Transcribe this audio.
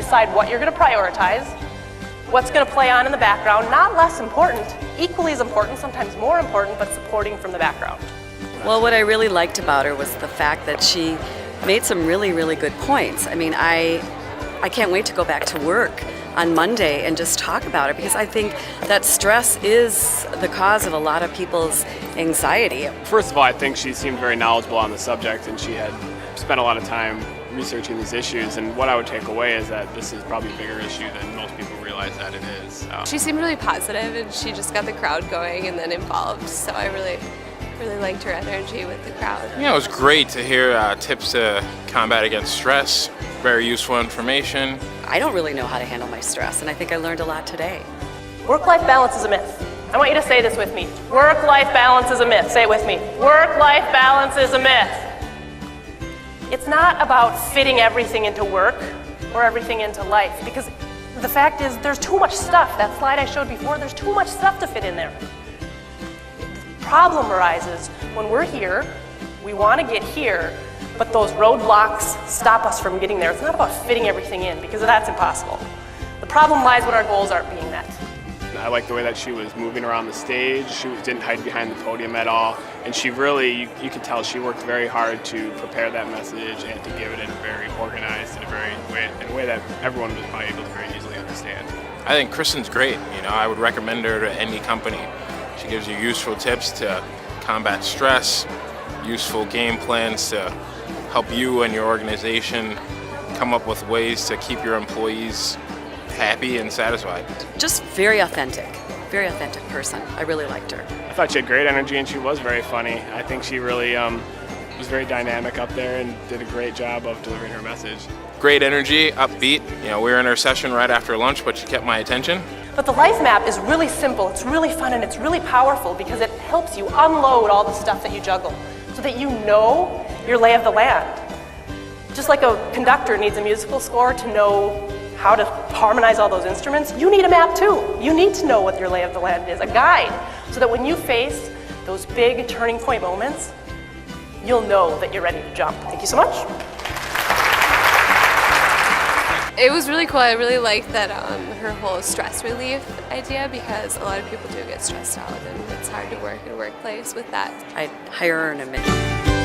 decide what you're going to prioritize, what's going to play on in the background, not less important, equally as important, sometimes more important, but supporting from the background. Well, what I really liked about her was the fact that she made some really, really good points. I mean, I can't wait to go back to work on Monday and just talk about it, because I think that stress is the cause of a lot of people's anxiety. First of all, I think she seemed very knowledgeable on the subject, and she had spent a lot of time researching these issues, and what I would take away is that this is probably a bigger issue than most people realize that it is. She seemed really positive, and she just got the crowd going and then involved, so I really liked her energy with the crowd. Yeah, it was great to hear tips to combat against stress, very useful information. I don't really know how to handle my stress, and I think I learned a lot today. Work-life balance is a myth. I want you to say this with me. Work-life balance is a myth. Say it with me. Work-life balance is a myth. It's not about fitting everything into work or everything into life, because the fact is there's too much stuff. That slide I showed before, there's too much stuff to fit in there. The problem arises when we're here, we want to get here, but those roadblocks stop us from getting there. It's not about fitting everything in, because that's impossible. The problem lies when our goals aren't being met. I liked the way that she was moving around the stage. She didn't hide behind the podium at all, and she really, you could tell she worked very hard to prepare that message and to give it in a very organized, in a way that everyone was probably able to very easily understand. I think Kristen's great. You know, I would recommend her to any company. She gives you useful tips to combat stress, useful game plans to help you and your organization come up with ways to keep your employees happy and satisfied. Just very authentic person. I really liked her. I thought she had great energy, and she was very funny. I think she really was very dynamic up there and did a great job of delivering her message. Great energy, upbeat. You know, we were in her session right after lunch, but she kept my attention. But the life map is really simple, it's really fun, and it's really powerful because it helps you unload all the stuff that you juggle so that you know your lay of the land. Just like a conductor needs a musical score to know how to harmonize all those instruments, you need a map too. You need to know what your lay of the land is, a guide, so that when you face those big turning point moments, you'll know that you're ready to jump. Thank you so much. It was really cool. I really liked that her whole stress relief idea, because a lot of people do get stressed out, and it's hard to work in a workplace with that. I'd hire her in a minute.